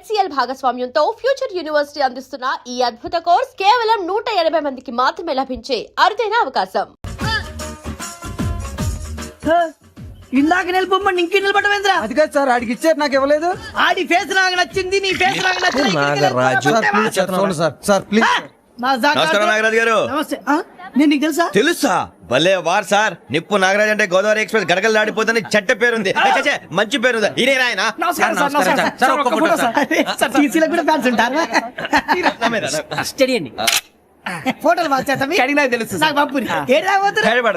HCL భాగస్వామ్యంతో future university అందిస్తున్న ఈ అద్భుత కోర్స్ కేవలం 180 మందికి మాత్రమే లభించే అరుదైన అవకాశం. ఇందాక నిలబొమ్మని ఇంకే నిలబడమేంద్రా? అది కాదు సార్, ఆడికి ఇచ్చారు, నాకు ఇవ్వలేదు. ఆడి ఫేస్ నాకు నచ్చింది, నీ ఫేస్ నాకు నచ్చింది. Sir please. నమస్కారం నాగరాజు గారు. నమస్తే. నేను నీకు తెలుసా? తెలుసా? భలే వార్ సార్. నిప్పు నాగరాజ్ అంటే గోదావరి ఎక్స్ప్రెస్ గడగలు దాడిపోతుంది చెట్ట పేరుంది. మంచి పేరుంది. ఈయన ఆయన నమస్కారం సార్. నమస్కారం సార్. ఒక్క ఫోటో సార్. సార్ టీసీలో కూడా ఫ్యాన్స్ ఉంటారా? స్టడీ అండి. ఫోటోలు మార్చేస్తాం. కడిగి నాకు తెలుసు. నాకు పంపుని. ఏడు రాబోతురు? హైదరాబాద్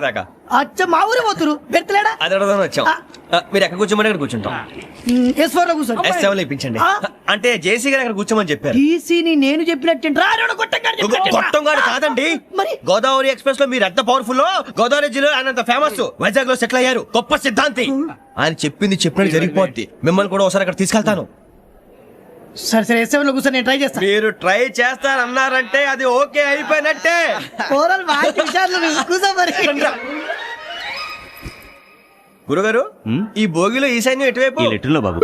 అచ్చ మా ఊరు పోతురు. పెడతలేడా? అది అడగదామని వచ్చాం. మీరు ఎక్కడ కూర్చోమని అక్కడ కూర్చుంటాం. S4 లో కూర్చోండి. S7 ఇప్పించండి. అంటే జేసీ గారు అక్కడ కూర్చోమని చెప్పారు. టీసీని నేను చెప్పినట్టు గొట్టంగాడు కాదండి. మరి గోదావరి ఎక్స్ప్రెస్ లో మీరు ఎంత పవర్ఫుల్, గోదావరి జిల్లా ఆయన ఫేమస్, వైజాగ్ లో సెటిల్ అయ్యారు, గొప్ప సిద్ధాంతి. ఆయన చెప్పింది చెప్పినట్టు జరిగిపోద్ది. మిమ్మల్ని కూడా ఒకసారి అక్కడ తీసుకెళ్తాను. సరే సరే S7 లో కూర్చొని నేను ట్రై చేస్తాను. మీరు ట్రై చేస్తారన్నారంటే అది ఓకే అయిపోయినట్టే. గురుగారు, ఈ భోగిలో ఈశాన్యం ఎటువైపు? లెటర్లో బాబు.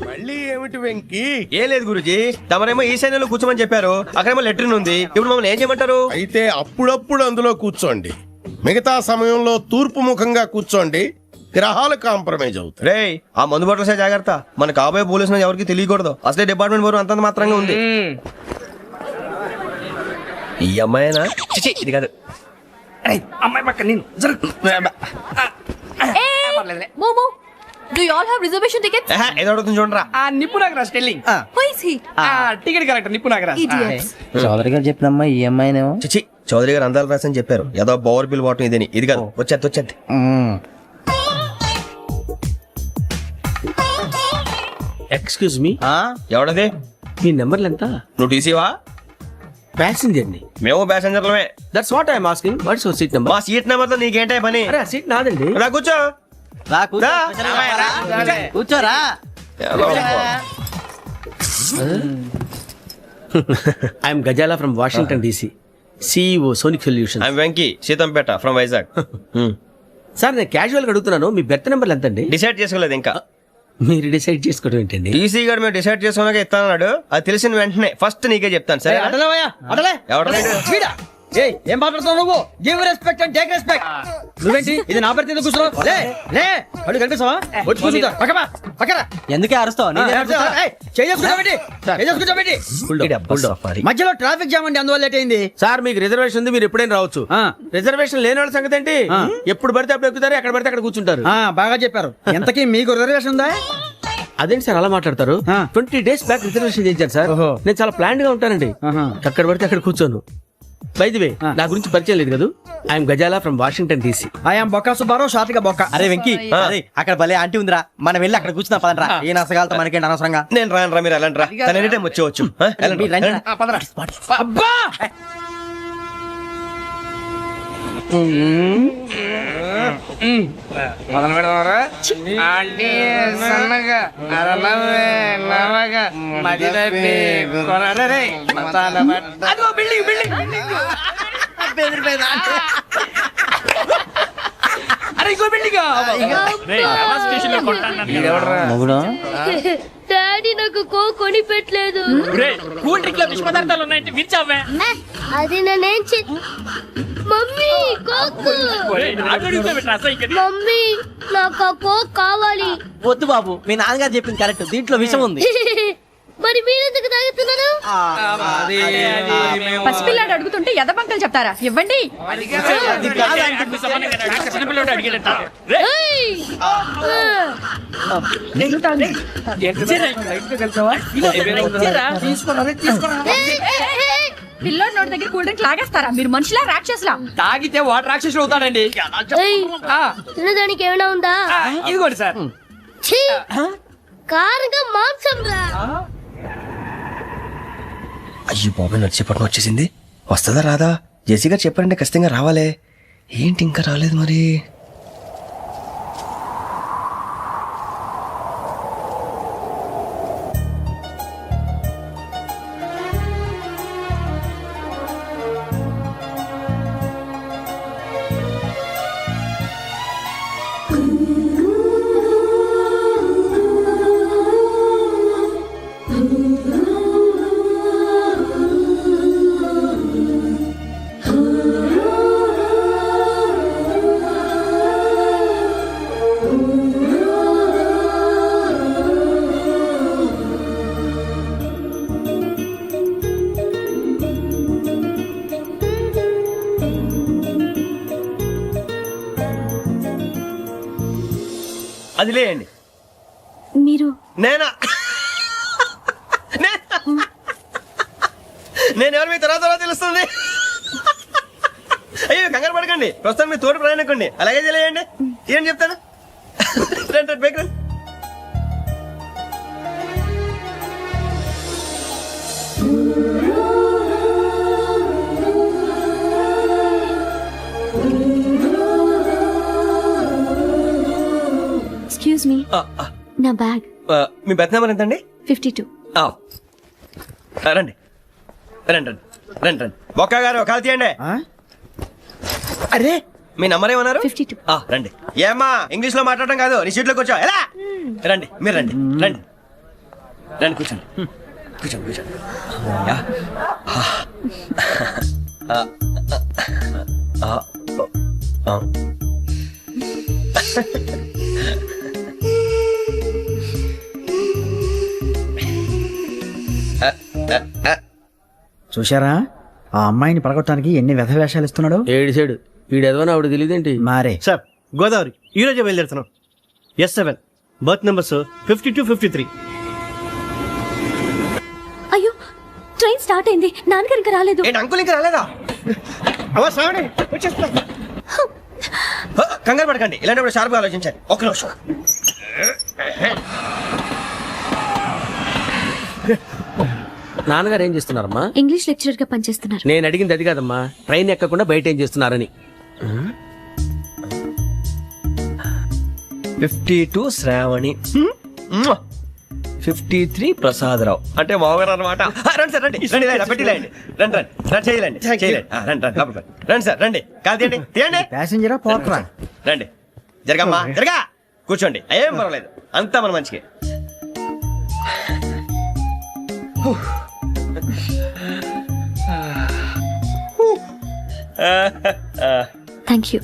మళ్ళీ ఏమిటి వెంకీ? ఏం లేదు గురుజీ, తమరేమో ఈశాన్యంలో కూర్చోమని చెప్పారు, అక్కడేమో లెటర్ ఉంది. ఇప్పుడు మమ్మల్ని ఏం చేయమంటారు? అయితే అప్పుడప్పుడు అందులో కూర్చోండి, మిగతా సమయంలో తూర్పు ముఖంగా కూర్చోండి. గ్రహాలు కాంప్రమైజ్ అవుతాయి. రే, ఆ మందు బట్టలసే జాగ్రత్త. మన కాబోయే పోలీసులు ఎవరికి తెలియకూడదు. అసలే డిపార్ట్మెంట్ బోరు అంతంత మాత్రంగా ఉంది. ఈ అమ్మాయినా? చిచి, ఇది కాదు. అమ్మాయి పక్క నేను. Momo, do you all have reservation tickets? ఏదో అడుగుతుంది చూడరా. నిప్పు Nagaraj telling. Who is he? Ticket correct. నిప్పు నాగరాజ్. Idiots. చౌదరి గారు చెప్పినమ్మా ఈ అమ్మాయినేమో. చిచి, చౌదరి గారు అందాలు రాసని చెప్పారు. ఏదో బోర్ బిల్ వాటం ఇదని. ఇది కాదు. వచ్చేది. Excuse me, ఎవడది? మీ నెంబర్లు ఎంత? నువ్వు టీసీవా? ప్యాసింజర్ ని. మేము ప్యాసెంజర్లమే. That's what I'm asking. What's your seat number? మా సీట్ నెంబర్ తో నీకేంటే పని? అరే సీట్ నాదండి. రా కూర్చో. రా. కూర్చోరా. I'm Gazala from Washington DC, CEO Sonic solution. I'm Venky, Seethampeta from Vizag. Sir నేను క్యాజువల్ గా అడుగుతున్నాను, మీ బెర్త్ నెంబర్లు ఎంత అండి? డిసైడ్ చేసుకోలేదు ఇంకా. మీరు డిసైడ్ చేసుకోవడం ఏంటండి? టీసీ గారు మేము డిసైడ్ చేసుకున్నాక ఇస్తానన్నాడు. అది తెలిసిన వెంటనే ఫస్ట్ నీకే చెప్తాను. సరే? ఏం మాట్లాడుతావు నువ్వు? Give respect and take respect. నువ్వేంటి ఇది నా పరిస్థితి ఎందుకు కూర్చున్నావు? లే అడుగు కనిపిస్తావా? వచ్చి కూర్చుంటా. పక్కన ఎందుకే అరుస్తావు? మధ్యలో ట్రాఫిక్ జామ్ అండి, అందువల్ల లేట్ అయింది. సార్ మీకు రిజర్వేషన్ ఉంది, మీరు ఎప్పుడైనా రావచ్చు. రిజర్వేషన్ లేని వాళ్ళ సంగతి ఏంటి? ఎప్పుడు పడితే అప్పుడు ఎక్కుతారు, ఎక్కడ పడితే అక్కడ కూర్చుంటారు. బాగా చెప్పారు. ఎంతకీ మీకు రిజర్వేషన్ ఉందా? అదేంటి సార్ అలా మాట్లాడతారు? 20 days బ్యాక్ రిజర్వేషన్ చేయించారు సార్. నేను చాలా ప్లాన్డ్ గా ఉంటానండి. అక్కడ పడితే అక్కడ కూర్చోను. బై ది వే, నా గురించి పరిచయం లేదు కదా. I'm Gazala from Washington DC. I'm Bokka Subbarao, short గా బొక్క. అరే వెంకీ, అక్కడ భలే ఆంటీ ఉందిరా, మనం వెళ్ళి అక్కడ కూర్చున్నా పదరా. ఏ నసగాలతో మనకేంటి అనవసరంగా. నేను రాను, మీరు వెళ్ళండి రా. తన ఎనీ టైం వచ్చేవచ్చు. అబ్బా మొదలు పెడదారా? ఆంటీ సన్నగా అరలవే నవగా మది తప్పి కొరడరే అదిగో బిల్డింగ్ అరే ఇంకో బిల్డింగ్. డాడీ నాకు కో కొని పెట్టలేదు. కూల్ డ్రింక్ లో విష పదార్థాలు ఉన్నాయంటే విచ్చావే. అది నేనేం మమ్మీ కోక్. మమ్మీ నాకు ఆ కోక్ కావాలి. వద్దు బాబు, మీ నాన్నగారు చెప్పింది కరెక్ట్, దీంట్లో విషయం ఉంది. మరి మీరెందుకు తాగుతున్నారు? పసిపిల్లాడు అడుగుతుంటే ఎదబంకలు చెప్తారా? ఇవ్వండి. పిల్లోడి నోటి దగ్గర కూల్ డ్రింక్ లాగేస్తారా? మీరు మనుషులా రాక్షసులా? తాగితే వాటర్ రాక్షసుడు అవుతాడండి. తినడానికి ఏమైనా ఉందా? ఇదిగోండి సార్. కారంగా మాంసం రా. అయ్యో బాబు, నడిచేపట్నం వచ్చేసింది. వస్తుందా రాదా? జేసీ గారు చెప్పారంటే ఖచ్చితంగా రావాలే. ఏంటి ఇంకా రాలేదు మరి? అది లేయండి. మీరు నేనా? నేను ఎవరు మీ తర్వాత తెలుస్తుంది. అయ్యో కంగారు పడకండి, ప్రస్తుతం మీ తోటి ప్రయాణకండి. అలాగే తెలియండి, ఏం చెప్తాను. రండి బైక్ రండి. ఎక్స్క్యూజ్ మీ, నా బ్యాగ్. మీ బెత్ నెంబర్ ఎంతండి? 52. రండి రండి రండి రండి రండి. బొక్క గారు కాల్ తీయండి. అరే మీ నంబర్ ఏమన్నారు? 52. రండి. ఏమ్మా ఇంగ్లీష్ లో మాట్లాడడం కాదు, నీ సీట్లోకి వచ్చా. ఎలా రండి, మీరు రండి రండి రండి, కూర్చోండి కూర్చోండి కూర్చోండి. యా. చూశారా ఆ అమ్మాయిని పడగొట్టడానికి ఎన్ని వ్యధ వేషాలు ఇస్తున్నాడు. ఏడు సైడు వీడెదవని ఆవిడ తెలియదేంటి. మారే సార్ గోదావరి ఈ రోజే బయలుదేరుతున్నాం. S7 berth numbers 52, 53. అయ్యో, ట్రైన్ స్టార్ట్ అయింది. నాన్నగారు ఇంకా రాలేదు. ఏంటి అంకుల్ ఇంకా రాలేదా? కంగారు పడకండి, ఇలాంటప్పుడు షార్ప్గా ఆలోచించండి. ఒక్క నిమిషం. నాన్నగారు ఏం చేస్తున్నారమ్మా? ఇంగ్లీష్ లెక్చరర్ గా పనిచేస్తున్నారు. నేను అడిగింది అది కాదమ్మా, ట్రైన్ ఎక్కకుండా బయట ఏం చేస్తున్నారని. 52 శ్రావణి, 53 ప్రసాదరావు అంటే మామగారు అనమాట. రండి సార్ రండి రండి, ఇలా పెట్టి లేండి. రండి రండి రండి, చేయలేండి చేయలేండి. రండి రండి లోపలికి రండి. రండి సార్ రండి, కాదు తీయండి తీయండి. ప్యాసింజరా పోట్రా. రండి, జరగమ్మా జరగా, కూర్చోండి. ఏం పర్వాలేదు, అంతా మన మంచిగా. Thank you.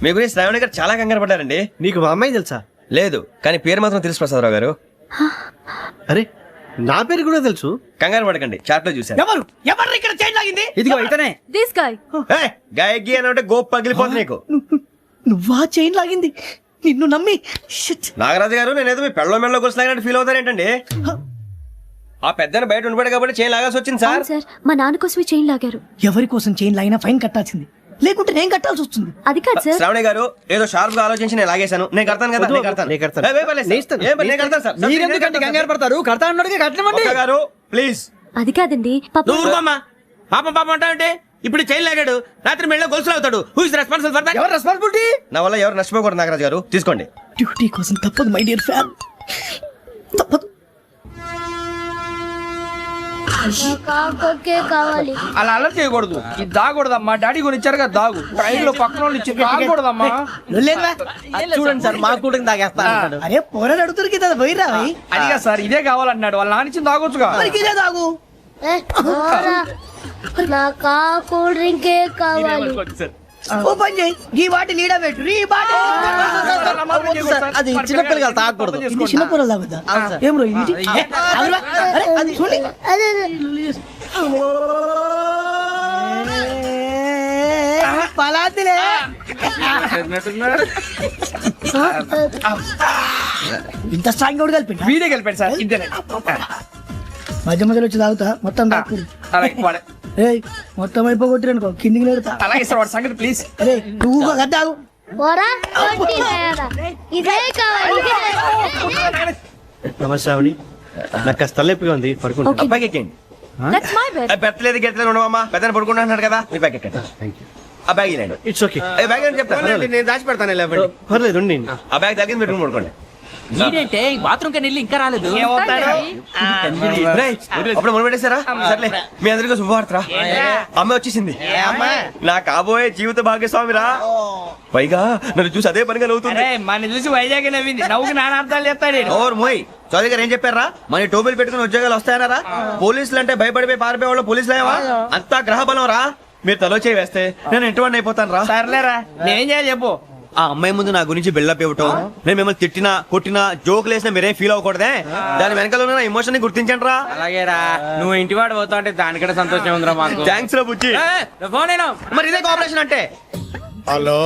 మీ గురించి శ్రావణి గారు చాలా కంగారు పడ్డారండి. నీకు మా అమ్మాయి తెలుసా? లేదు, కానీ పేరు మాత్రం తెలుసు ప్రసాదరావు గారు. అరే నా పేరు కూడా తెలుసు. కంగారు పడకండి, చాట్ లో చూశాను. ఎవరు ఎవరు ఇక్కడ చైన్ లాగింది? ఇదిగో ఇతనే. This guy. గాయకి అని అంటే గోప్ పగిలిపోతుంది నీకు. నువ్వా చైన్ లాగింది? నిన్ను నమ్మి షిట్. నాగరాజు గారు, నేనేదో మీ పెళ్ళ మెళ్ళలో గురిసిలాగినట్టు ఫీల్ అవుతారేంటండి? ఆ పెద్దని బయట ఉండిపోయాడు కాబట్టి చైన్ లాగాల్సి వచ్చింది సార్. సార్, మా నాన్న కోసమే చైన్ లాగారు. ఎవరి కోసం చైన్ లాగినా ఫైన్ కట్టాల్సింది, లేకుంటే నేను కట్టాల్సి వస్తుంది. అది కాదు సార్. శ్రావణి గారు ఏదో షార్ప్ గా ఆలోచించి నేను లాగేశాను. నేను కడతాను కదా, నేను కడతాను. నేను కడతాను. ఏ, పర్లేదు సార్. ఏ, నేను కడతాను సార్. మీరెందుకంటే కంగారు పడతారు? కడతా అన్నాడుగా కట్టమండి. ఒక్క గారు ప్లీజ్. అది కాదండి, పాప. నువ్వు ఊరుకోమ్మా. పాపం పాపం అంటావంటే ఇప్పుడు చైన్ లాగాడు, రాత్రి మెళ్ళ గొలుసులు అవుతాడు. Who is responsible for that? ఎవరు రెస్పాన్సిబిలిటీ? నా వల్ల ఎవరు నష్టపోకూడదు నాగరాజు గారు, తీసుకోండి. డ్యూటీ కోసం తప్పదు మై డియర్ ఫ్యాన్, తప్పదు. కాకొక్కే కావాలి. అలా అలర్ట్ చేయకూడదు. ఇది దాగకూడదమ్మా. డాడీ కొని ఇచ్చారు కదా దాగు. ట్రైన్ లో పక్కన వాళ్ళు ఇచ్చి దాగకూడదమ్మా. లేదురా. చూడండి సార్ మా కూడా తాగేస్తా అన్నాడు. అరే పోరాడు అడుగుతారు కదా, పోయిరా భయ్. అదిగా సార్, ఇదే కావాలన్నాడు. వాళ్ళ నానిచ్చింది తాగొచ్చుగా. మరి ఇదే తాగు. నాకు ఆ కూల్ డ్రింకే కావాలి. ఓ పని చేయి, ఈ బాటి లీడ పెట్టు. ఈ బాటి అది చిన్నపిల్లలు తాగకూడదు. ఇది చిన్న పొరలు తాగుతా. ఏం రో ఇది? అదిరా. అరే అది చూడండి. అదే పలాతిలే. ఇంత స్ట్రాంగ్ కూడా కలిపి వీడే గెలిపాడు సార్. ఇంతేనే. మధ్య మధ్యలో వచ్చి తాగుతా, మొత్తం తాగుతుంది. అలాగే వాడే. ఏయ్ మొత్తం అయిపోగొట్టిరు అనుకో, కిందికి నేడుతా. అలాగే సార్, వాడి సంగతి ప్లీజ్. అరే నువ్వు కదా తాగు. పోరా, వడ్డీ వేయరా. ఇదే కావాలి, ఇదే. నమస్తే శ్రావణి, నాకు కాస్త తలెప్పిగా ఉంది, పడుకుంటా. Okay. బ్యాగ్ ఎక్కండి. That's my bed. పెట్టలేదు గెట్టలేదు ఉండవమ్మా. పెద్దని పడుకుంటున్నాడు కదా, మీ బ్యాగ్ ఎక్కండి. ఆ బ్యాగ్ ఇలాండి. It's okay. బ్యాగ్ అని చెప్తాను. నేను దాచి పెడతాను. పర్లేదు ఉండి. ఆ బ్యాగ్ తగ్గింది పెట్టుకుని పడుకోండి. ఏంటంటే బాత్రూమ్ కని వెళ్ళి ఇంకా రాలేదు. రేయ్, అప్పుడు మొదలు పెట్టేశారా? సర్లే, మీ అందరికీ శుభవార్తరా. అమ్మ వచ్చేసింది. నా కాబోయే జీవిత భాగ్యస్వామిరా. పైగా నన్ను చూసి అదే పనిగా నవ్వుతుంది. మన చూసి వైజాగ్ నవ్వింది. నవ్వుకి నాన్న అర్థాలు చెప్తాడు. ఓర్ మోయ్, చౌదరి గారు ఏం చెప్పారా? మన టోబీలు పెట్టుకుని ఉద్యోగాలు వస్తాయన్నారా? పోలీసులు అంటే భయపడిపోయి పారిపోయే వాళ్ళు పోలీసులేవా? అంతా గ్రహ బలం రా. మీరు తలో చేయి వేస్తే నేను ఇంటివాడిని అయిపోతాను రా. సర్లేరా, నేనేం చేయాలి చెప్పు. ఆ అమ్మాయి ముందు నా గురించి బిల్డప్ ఇవ్వటం, నేను మిమ్మల్ని తిట్టినా కొట్టినా జోకులు వేసినా మీరేం ఫీల్ అవ్వకూడదే. దాని వెనకాల ఉన్న ఎమోషన్ ని గుర్తించండి రా. అలాగేరా, నువ్వు ఇంటివాడు పోతా అంటే దానికంటే సంతోషం ఉందిరా మాకు. థ్యాంక్స్ రా బుజ్జి. ఫోన్ మరి ఇదే కోఆపరేషన్ అంటే. హలో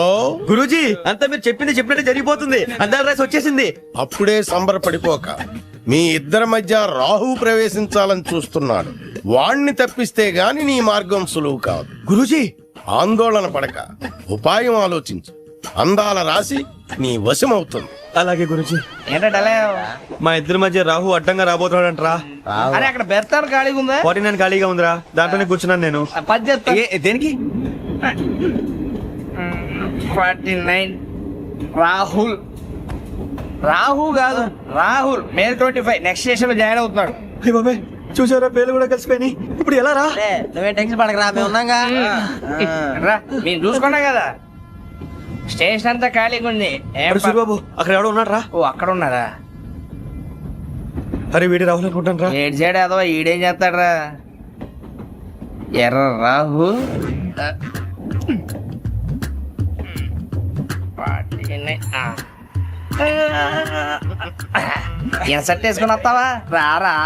గురూజీ, అంతా మీరు చెప్పింది చెప్పినట్టు జరిగిపోతుంది. అందాల రైస్ వచ్చేసింది. అప్పుడే సంబరపడిపోక, మీ ఇద్దరి మధ్య రాహు ప్రవేశించాలని చూస్తున్నాడు. వాణ్ణి తప్పిస్తే గాని నీ మార్గం సులువు కాదు. గురూజీ, ఆందోళన పడక, ఉపాయం ఆలోచించు. అందాల రాశి నీ వశమవుతుంది. అలాగే గురూజీ. ఏంటంటే మా ఇద్దరి మధ్య రాహు అడ్డంగా రాబోతున్నాడంటరా. అరే అక్కడ బెర్తాను ఖాళీగా ఉందా? 49 ఖాళీగా ఉందిరా, దాంట్లోనే కూర్చున్నాను నేను. పది చెప్తా. దేనికి? 49 రాహుల్. రాహు కాదు, రాహుల్. మే 25 నెక్స్ట్ స్టేషన్ లో జాయిన్ అవుతున్నాడు. అయ్య బాబాయ్, చూసారా పేర్లు కూడా కలిసిపోయినాయి. ఇప్పుడు ఎలా రా? నువ్వేం టెన్షన్ పడకరా, మేము ఉన్నాగా. రా, మీరు చూసుకున్నా కదా స్టేషన్ అంతా ఖాళీగా ఉంది. ఏం సూరిబాబు అక్కడ ఎవడో ఉన్నాడు రా. ఓ అక్కడ ఉన్నారా? అరే వీడి రాహుల్ అనుకుంటాను రా. ఏడు చేయడం అదో ఈడేం చేస్తాడరా? ఎర్ర రాహు. ఇన్సర్ట్ వేసుకుని వస్తావా? రారా.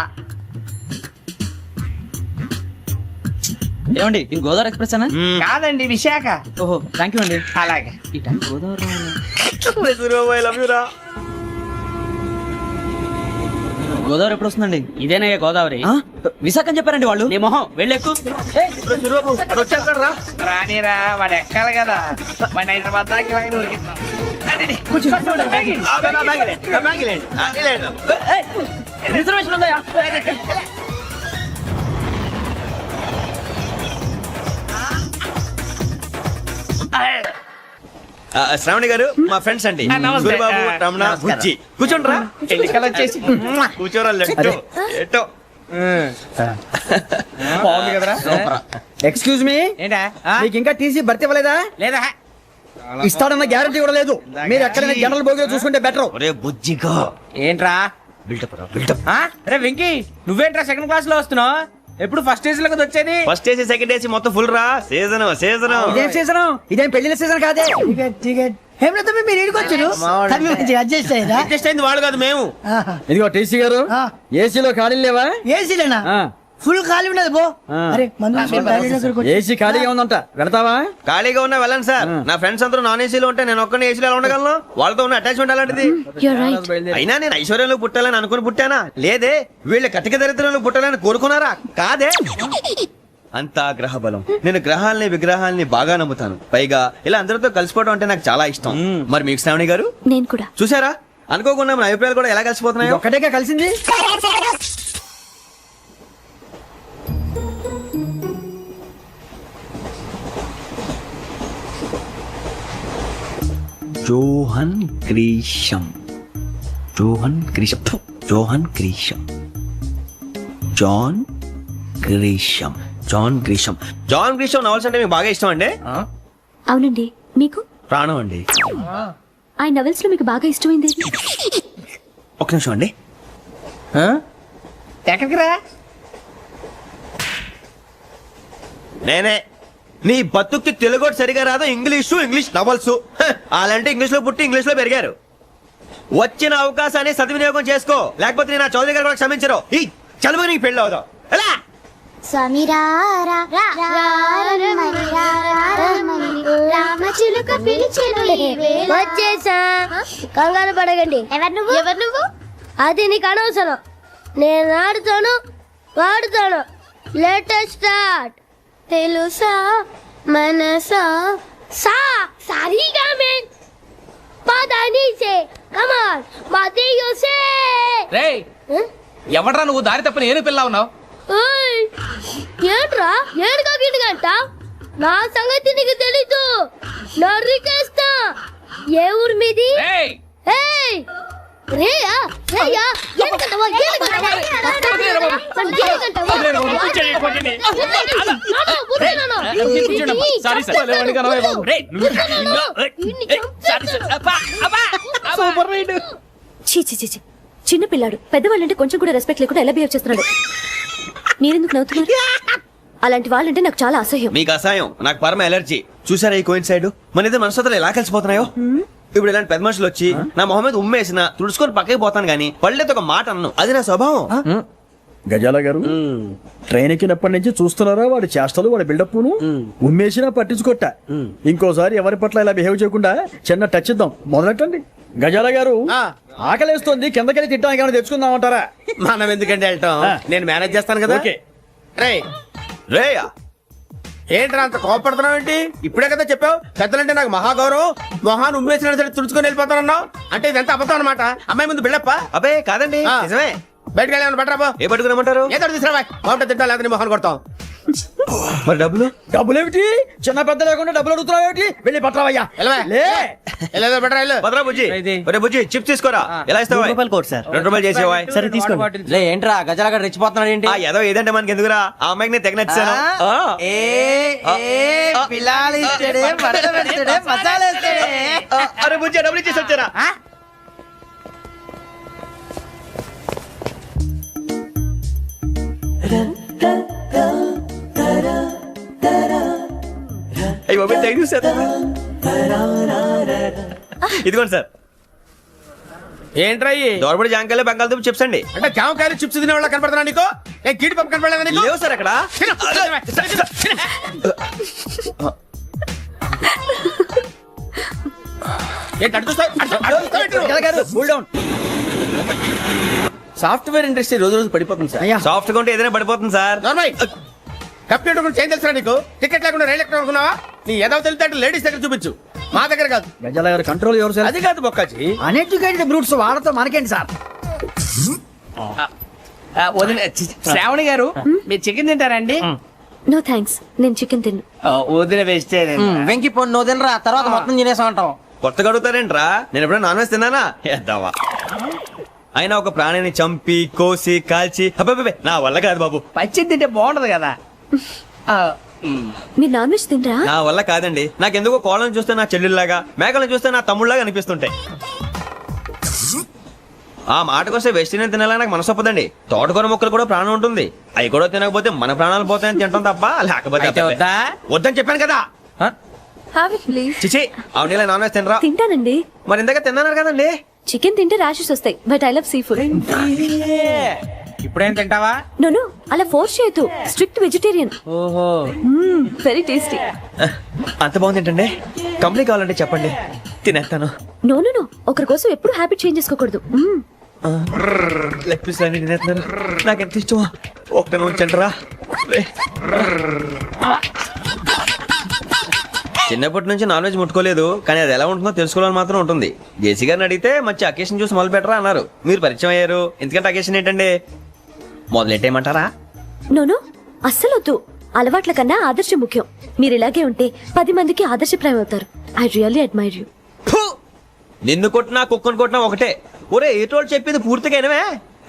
ఏమండి ఇది గోదావరి ఎక్స్ప్రెస్ అనా? కాదండి, విశాఖ. ఓహో థ్యాంక్ యూ అండి. అలాగే. ఈ time Godavari Suribabu, I love you రా. గోదావరి ఎప్పుడు వస్తుందండి? ఇదేనయ్య గోదావరి. విశాఖ అని చెప్పారండి వాళ్ళు. నీ మొహం వెళ్ళెక్కు. సూరిబాబు అక్కడ వచ్చేస్తాడు రా. రానిరా, వాడు ఎక్కాలి కదా. వాడు హైదరాబాద్ దాకా ఇలాగే ఉరికిస్తాం. రిజర్వేషన్ ఉందా? శ్రావణి గారు మా ఫ్రెండ్స్ అండి. నమస్తే. సూరిబాబు, రమణ, బుజ్జి. కూర్చోండి రా. ఎన్నికలు వచ్చేసి కూర్చోరా. లెట్టో ఎట్టో. బాగుంది కదరా? ఎక్స్క్యూజ్ మీ, ఏంటా? మీకు ఇంకా టీసీ భర్తీ ఇవ్వలేదా? లేదా ఇస్తాడన్న గ్యారంటీ కూడా లేదు. మీరు ఎక్కడైనా జనరల్ బోగిలో చూసుకుంటే బెటర్. ఒరే బుజ్జిగా, ఏంట్రా? బిల్డప్ రా, బిల్డప్. అరే వెంకీ, నువ్వేంట్రా సెకండ్ క్లాస్ లో వస్తున్నావు? ఎప్పుడు ఫస్ట్ ఏసీ లో వచ్చేది? ఫస్ట్ ఏసీ సెకండ్ ఏసీ మొత్తం ఫుల్ రా. Season season. ఇదేం సీజన్? ఇదేం పెళ్లిన సీజన్ కాదే. మీరు ఇడికొచ్చారు, అడ్జస్ట్ అయ్యారా? అడ్జస్ట్ అయింది వాళ్ళు కాదు, మేము. ఇదిగో టీసీ గారు, ఏసీలో ఖాళీ లేవా? ఏసీలేనా? ఫుల్ ఖాళీ ఉండదు పో. అరే ఏసీ ఖాళీగా ఉందంట, వెళతావా? ఖాళీగా ఉన్నా వెళ్ళండి సార్. నా ఫ్రెండ్స్ అందరూ నాన్ ఏసీలో ఉంటే నేను ఒక్కనే ఏసీలో ఎలా ఉండగలను? వాళ్ళతో ఉన్న అటాచ్మెంట్ అలాంటిది. అయినా నేను ఐశ్వర్యంలో పుట్టాలని అనుకుని పుట్టానా? లేదే. వీళ్ళ కటిక దరిద్రంలో పుట్టాలని కోరుకున్నారా? కాదే. అంతా గ్రహ బలం. నేను గ్రహాలని విగ్రహాలని బాగా నమ్ముతాను. పైగా ఇలా అందరితో కలిసిపోవడం అంటే నాకు చాలా ఇష్టం. మరి మీకు శ్రావణి గారు? నేను కూడా. చూసారా, అనుకోకుండా మన అభిప్రాయాలు కూడా ఎలా కలిసిపోతున్నాయి. ఒక్కటేగా కలిసింది. Johan Grisham. Johan Grisham. Johan Grisham. John Grisham. John Grisham. John Grisham novels అంటే మీకు బాగా ఇష్టం అండి? అవునండి. మీకు? ప్రాణం అండి. ఆ నవెల్స్ లో మీకు బాగా ఇష్టమైంది? ఒక్క నిమిషం అండి. ఎక్కడికి రా? నేనే. నీ బతుక్కి తెలుగు సరిగా రాదు, ఇంగ్లీష్ నవల్స్. అలాంటి ఇంగ్లీష్ లో పుట్టి ఇంగ్లీష్ లో పెరిగారు. వచ్చిన అవకాశాన్ని సద్వినియోగం చేసుకో, లేకపోతే నేను చౌదరి గారు కూడా క్షమించరు. ఈ చదువు నీకు పెళ్ళి అవుదాం. ఎలా? వచ్చేసా, కంగారు పడకండి. ఎవరు నువ్వు? అది నీకు అనవసరం. నేను ఆడుతాను, వాడుతాను. Latest start. తెలుసా మనసా సా సారీగా మెన్ పదని సే కమాన్ మదియో సే. రేయ్, ఎవడ్రా నువ్వు? దారి తప్ప నేను పిల్ల ఉన్నావు. ఓయ్ ఏంట్రా ఏడుగా గిడుగంట? నా సంగతి నీకు తెలీదు, నరికేస్తా. ఏ ఊరు మీది? రేయ్, ఏయ్ రేయా రేయా ఎందుకంటావా సారీ సార్ సూపర్ రైడ్. చీ చీ చీ చీ. చిన్న పిల్లాడు పెద్దవాళ్ళంటే కొంచెం కూడా రెస్పెక్ట్ లేకుండా ఎలా బిహేవ్ చేస్తున్నాడు. మీరెందుకు నవ్వుతున్నారు? అలాంటి వాళ్ళంటే నాకు చాలా అసహ్యం. మీకు అసహాయం, నాకు పరమ ఎలర్జీ. చూసారా ఈ కోయిన్ సైడ్ మన ఇద్దరు మనసులో ఎలా కలిసిపోతున్నాయో. ఇప్పుడు ఇలాంటి పెద్ద మనుషులు వచ్చి నా మొహం మీద ఉమ్మేసిన తుడుచుకొని పక్కకి పోతాను గానీ పళ్ళేతో ఒక మాట అన్ను, అది నా స్వభావం. గజాల గారు ట్రైన్ ఎక్కినప్పటి నుంచి చూస్తున్నారా వాడి చేష్టలు, వాడి బిల్డప్ ఉమ్మేసినా పట్టించుకోట. ఇంకోసారి ఎవరి పట్ల ఇలా బిహేవ్ చేయకుండా చిన్న టచ్ ఇద్దాం, మొదలెట్టండి. గజాల గారు ఆకలేస్తోంది, కిందకెళ్ళి తిట్టడానికి ఏమైనా తెచ్చుకుందామంటారా? మనం ఎందుకంటే వెళ్తాం, నేను మేనేజ్ చేస్తాను కదా. రేయా ఏంట్రా అంత కోపడుతున్నావు ఏంటి? ఇప్పుడే కదా చెప్పావు పెద్దలంటే నాకు మహాగౌరవం, మొహాన్ని ఉమ్మేసిన సరే తుడుచుకొని వెళ్ళిపోతానన్నావు. అంటే ఇదంతా అబద్ధం అనమాట. అమ్మాయి ముందు బిల్డప్ప. అబ్బే కాదండి, నిజమే. బయటకు వెళ్ళి పట్టరాబో. ఏ పట్టుకురమ్మంటారు? ఏదో తీసుకురా, బాగుంటుంది తింటా, లేదా మొహాన్ని కొడతాం. మరి డబ్బులు? డబ్బులేమిటి? చిన్న పెద్ద లేకుండా డబ్బులు అడుగుతున్నావు ఏమిటి? వెళ్ళి పట్టరావయ్యా. భద్రా బుజ్జి, ఒరే బుజ్జి చిప్స్ తీసుకోరా. ఎలా ఇస్తావా? సార్ 2 రూపాయలు చేసేవా? సరే తీసుకోండి. లే ఏంట్రా గజాల గారు రెచ్చిపోతున్నాడు ఏంటి? ఏదో ఏదంటే మనకి ఎందుకురా, ఆ అమ్మాయికి నేను తెగ నచ్చాను. అరే బుజ్జి డబ్బులు ఇచ్చేసి వచ్చారా? అయ్యో థ్యాంక్ యూ సార్. ఇదిగోండి సార్. ఏంట్రా దోరబడి జాంకాయలు బంగాళదుంప చిప్స్ అండి. అంటే జామకాయలు చిప్స్ తినే వాళ్ళ కనపడుతున్నా నీకు? ఏ గీడి పప్పు కనపడలేదా నీకు? లేవు సార్ అక్కడ. సాఫ్ట్వేర్ ఇండస్ట్రీ రోజు రోజు పడిపోతుంది సార్. సాఫ్ట్ గా ఉంటే ఏదైనా పడిపోతుంది సార్. కంప్యూటర్ గురించి ఏం తెలుసా నీకు? టికెట్ లేకుండా రైలు ఎక్కడ అనుకున్నావా? నీ ఏదో తెలితే లేడీస్ దగ్గర చూపించు, మా దగ్గర కాదు. గజాల గారు కంట్రోల్ ఎవరు సార్? అది కాదు బొక్కాజీ, అన్ఎడ్యుకేటెడ్ బ్రూట్స్ వాడతాం మనకేంటి సార్? శ్రావణి గారు మీరు చికెన్ తింటారండి? నో థ్యాంక్స్, నేను చికెన్ తిన్ను. వదిన వేస్తే వెంకి పొన్ను నువ్వు తినరా, తర్వాత మొత్తం తినేసా ఉంటాం. కొత్తగా అడుగుతారేంట్రా? నేను ఎప్పుడైనా నాన్ వెజ్ తిన్నానా? ఎద్దావా. అయినా ఒక ప్రాణిని చంపి కోసి కాల్చి అబ్బబ్బే నా వల్ల కాదు బాబు. పచ్చి తింటే బాగుంటది కదా. మీరు నాన్ వెజ్ తినరా? నా వల్ల కాదండి. నాకెందుకో కోళ్ళని చూస్తే నా చెల్లెల్లాగా, మేకలను చూస్తే నా తమ్ముళ్ళలాగా అనిపిస్తుంటాయి. ఆ మాటకొస్తే వెస్టిరియన్ తినాలని నాకు మనసు ఒప్పదండి. తోటకూర మొక్కలు కూడా ప్రాణం ఉంటుంది, అవి కూడా తినకపోతే మన ప్రాణాలు పోతాయని తింటాం తప్ప లేకపోతే వద్దని చెప్పాను కదా. Have it please. చిచి అవునీ నాన్ వెజ్ తినరా? తింటానండి. మరి ఇందాక తిన్నాను కదండి. చికెన్ తింటే ర్యాషెస్ వస్తాయి, but I love sea food. ఇప్పుడేం తింటావా? నో అలా ఫోర్స్ చేయొద్దు, స్ట్రిక్ట్ వెజిటేరియన్. ఓహో, వెరీ టేస్టీ. అంత బాగుంది ఏంటండి? కంప్లీట్ కావాలంటే చెప్పండి, తినేస్తాను. నో ఒకరి కోసం ఎప్పుడు హ్యాబిట్ చేంజ్ చేసుకోకూడదు. లెగ్ పీస్ అన్ని తినేస్తున్నారు, నాకు ఎంత ఇష్టమా. ఒకటే ఉంచండిరా. చిన్నప్పటి నుంచి నాన్ వెజ్ ముట్టుకోలేదు, కానీ అది ఎలా ఉంటుందో తెలుసుకోవాలని మాత్రం ఉంటుంది. జేసీ గారిని అడిగితే మంచి అకేషన్ చూసి మొదలు పెట్టరా అన్నారు. మీరు పరిచయం అయ్యారు, ఎందుకంటే అకేషన్ ఏంటండి? మొదలెట్టేయమంటారా? నో అస్సలు వద్దు. అలవాట్ల కన్నా ఆదర్శం ముఖ్యం. మీరు ఇలాగే ఉంటే 10 మందికి ఆదర్శప్రాయం అవుతారు. I really admire you. నిన్ను కొట్టినా కుక్కను కొట్టినా ఒకటే. ఒరే ఏటోళ్ళు చెప్పింది పూర్తిగా వినవే.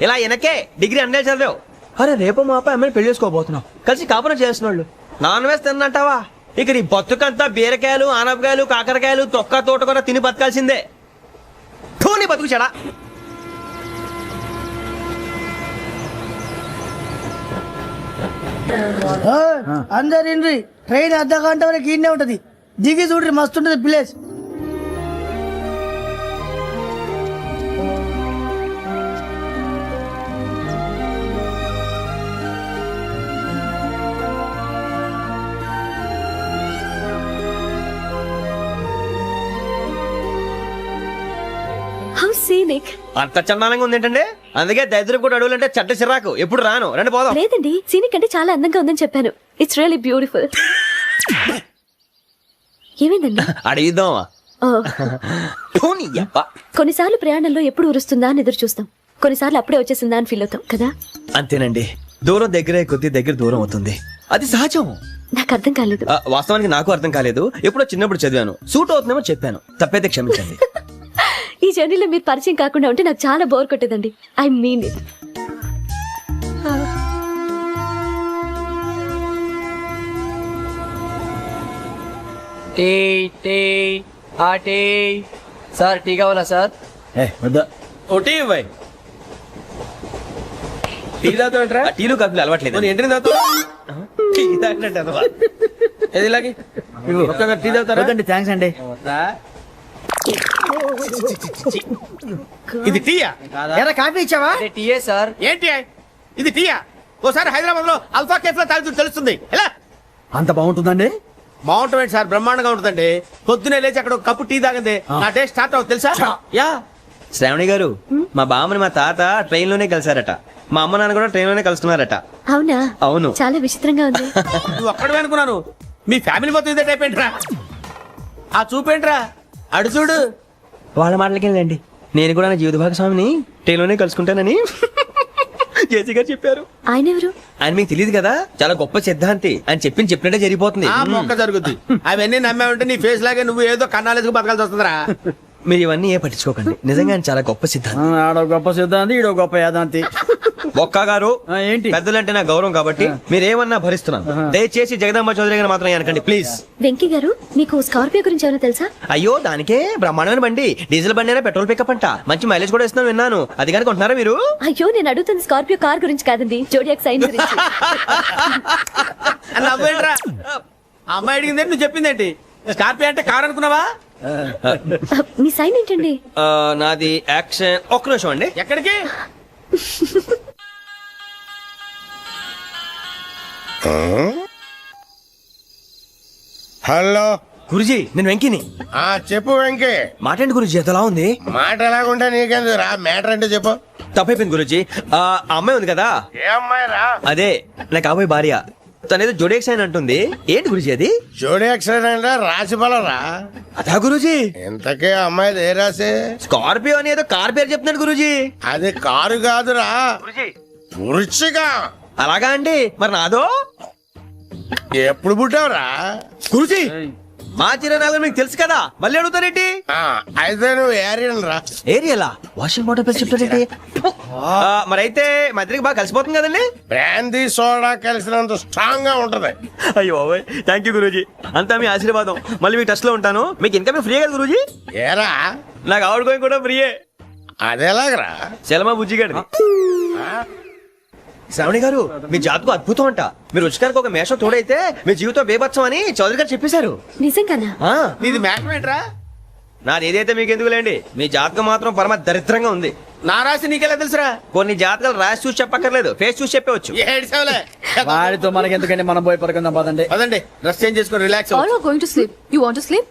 ఇలా వెనకే డిగ్రీ అన్నే చదివావు. అరే రేపు మా అబ్బాయి అమ్మాయిని పెళ్లి చేసుకోబోతున్నావు, కలిసి కాపురం చేసిన వాళ్ళు నాన్ వెజ్ తిన్నంటావా? ఇక నీ బతుకంతా బీరకాయలు, ఆనపకాయలు, కాకరకాయలు, తొక్క తోట కూడా తిని బతకాల్సిందే. నీ బతుకు చెడా. అందరు ట్రైన్ అర్ధ గంట వరకు ఇన్నే ఉంటది, దిగి చూడ్రి మస్తుంటది ప్లేస్. How scenic. అంత చందానంగా ఉంది ఏంటండి? అందుకే దరిద్రపు కూడా అడవులంటే చెడ్డ చిరాకు. ఎప్పుడు రాను, రండి పోదాం. లేదండి, సీనిక్ అంటే చాలా అందంగా ఉందని చెప్పాను. It's really beautiful. ఏమైందండి? అడిగిద్దామా? కొన్నిసార్లు ప్రయాణంలో ఎప్పుడు ఉరుస్తుందా అని ఎదురు చూస్తాం, కొన్నిసార్లు అప్పుడే వచ్చేసిందా అని ఫీల్ అవుతాం కదా. అంతేనండి, దూరం దగ్గరే కొద్ది దగ్గర దూరం అవుతుంది, అది సహజం. నాకు అర్థం కాలేదు. వాస్తవానికి నాకు అర్థం కాలేదు. ఎప్పుడో చిన్నప్పుడు చదివాను, సూట్ అవుతుందేమో చెప్పాను, తప్పైతే క్షమించండి. ఈ జర్నీలో మీరు పరిచయం కాకుండా ఉంటే నాకు చాలా బోర్ కొట్టేదండి. I mean it. Tea tea ఆ టీ సార్ టీ కావాలా సార్? వద్దా. ఒకటి ఇవ్వాయి. టీ తాగుతాంట్రా? టీలు కాఫీలు అలవాట్లేదు. ఏంటి తాగుతావు? టీ తాగినట్టు అదవా. ఏది ఇలాగే ఒక్క టీ తాగుతారా? వద్దండి, థ్యాంక్స్ అండి. ఇది టీయా? ఎరా కాఫీ ఇచ్చావా? టీయే సార్. ఏంటి ఇది టీయా? ఓసారి హైదరాబాద్ లో అల్ఫా కేఫ్ లో తాగుతూ తెలుస్తుంది. ఎలా అంత బాగుంటుందండి? బాగుంటుంది సార్, బ్రహ్మాండంగా ఉంటుందండి. పొద్దునే లేచి అక్కడ ఒక కప్పు టీ తాగింది నా డే స్టార్ట్ అవుతుంది తెలుసా? యా శ్రావణి గారు, మా బామ్మని మా తాత ట్రైన్ లోనే కలిసారట. మా అమ్మ నాన్న కూడా ట్రైన్ లోనే కలుస్తున్నారట. అవునా? అవును. చాలా విచిత్రంగా ఉంది. నువ్వు ఒక్కడే అనుకున్నాను, మీ ఫ్యామిలీ మొత్తం ఇదే టైప్ ఏంట్రా? ఆ చూపేంట్రా, అడు చూడు. వాళ్ళ మాటలకి వెళ్ళండి. నేను కూడా నా జీవిత భాగస్వామిని ట్రైన్ లోనే కలుసుకుంటానని జేసీ గారు చెప్పారు. ఆయన ఎవరు? ఆయన మీకు తెలియదు కదా, చాలా గొప్ప సిద్ధాంతి అని చెప్పినట్టే జరిగిపోతుంది. ఆ మొక్క జరుగుద్ది. అవన్నీ నమ్మే ఉంటే నీ ఫేస్ లాగే నువ్వు ఏదో కన్నాలేసుకు బతకాల్సి వస్తుందిరా. మీరు ఇవన్నీ ఏ పట్టించుకోకండి. నిజంగా ఆయన చాలా గొప్ప సిద్ధాంతి. ఆడో గొప్ప సిద్ధాంతి, ఈడో గొప్ప యాదాంతి. ఒక్క గారు ఏంటి? పెద్దలంటే నా గౌరవం కాబట్టి మీరేమన్నా భరిస్తున్నాను. దయచేసి జగదాంబ చౌదరి గారు మాత్రం అనకండి ప్లీజ్. వెంకీ గారు, మీకు స్కార్పియో గురించి ఏమైనా తెలుసా? అయ్యో దానికే బ్రహ్మాండమైన బండి, డీజిల్ బండి అయినా పెట్రోల్ పికప్ అంట, మంచి మైలేజ్ కూడా ఇస్తున్నాను విన్నాను. అది కానీ కొంటున్నారా మీరు? అయ్యో, నేను అడుగుతుంది స్కార్పియో కార్ గురించి కాదండి, జోడియాక్ సైన్ గురించి. నవ్వేంట్రా? అమ్మాయి అడిగింది నువ్వు చెప్పిందేంటి? స్కార్పియో అంటే కార్ అనుకున్నావా? మీ సైన్ ఏంటండి? నాది యాక్షన్. ఒక్క నిమిషం అండి. ఎక్కడికి? హలో గురుజీ, నేను వెంకిని. చెప్పు వెంకీ. మాట్లాడండి గురుజీ, ఎంతలా ఉంది? మాట ఎలాగుంటా నీకెందుకు రా, మ్యాటర్ అంటే చెప్పు. తప్పైపోయింది గురుజీ. ఆ అమ్మాయి ఉంది కదా, ఏ అమ్మాయి రా? అదే నా కాబోయే భార్య. తనేదో జోడేక్స్ అని అంటుంది. ఏంటి గురుజీ అది? జోడి యాక్సిడెంట్ రాసి రా. అదా గురుజీ? ఇంతకే అమ్మాయి ఏ రాసి? స్కార్పియో అని ఏదో కార్ పేరు చెప్తున్నాడు గురుజీ. అది కారు కాదురా, వృచ్చిక. అలాగా అండి, మరి నాదో? ఎప్పుడు పుట్టావురా? గురుజీ మా చిరనాలు మీకు తెలుసు కదా, మళ్ళీ అడుగుతారేంటి? అయితే నువ్వు ఏరియన్ రా. ఏరియలా? వాషింగ్ వాటర్ పేరు చెప్తారేంటి? మరైతే మా ఇద్దరికి బాగా కలిసిపోతుంది కదండి. బ్రాందీ సోడా కలిసినంత స్ట్రాంగ్ గా ఉంటది. అయ్యో థ్యాంక్ యూ గురూజీ, అంతా మీ ఆశీర్వాదం. మళ్ళీ మీకు టచ్ లో ఉంటాను. మీకు ఇంకా ఫ్రీ కదా గురూజీ? ఏరా, నాకు ఆవిడ గోయింగ్ కూడా ఫ్రీయే. అదేలాగరా? సెలమా బుజ్జి గారిది. శ్రావణి గారు, మీ జాతకు అద్భుతం అంట. మీరు రుచికారికి ఒక మేషం తోడైతే మీ జీవితం బేబత్సం అని చౌదరి గారు చెప్పేశారు. నిజంగానా? నీది మ్యాటర్ ఏంట్రా? నాది ఏదైతే మీకు ఎందుకులేండి, మీ జాతకం మాత్రం పరమ దరిద్రంగా ఉంది. నా రాసి నీకెలా తెలుసురా? కొన్ని జాతకాలు రాసి చూసి చెప్పక్కర్లేదు, ఫేస్ చూసి చెప్పవచ్చు. ఏడ్చావులే. వాడితో మనకి ఎందుకండి, మనం పోయి పడుకుందాం పదండి. అదండి, డ్రెస్ చేంజ్ చేసుకొని relax. All are going to sleep. You want to sleep?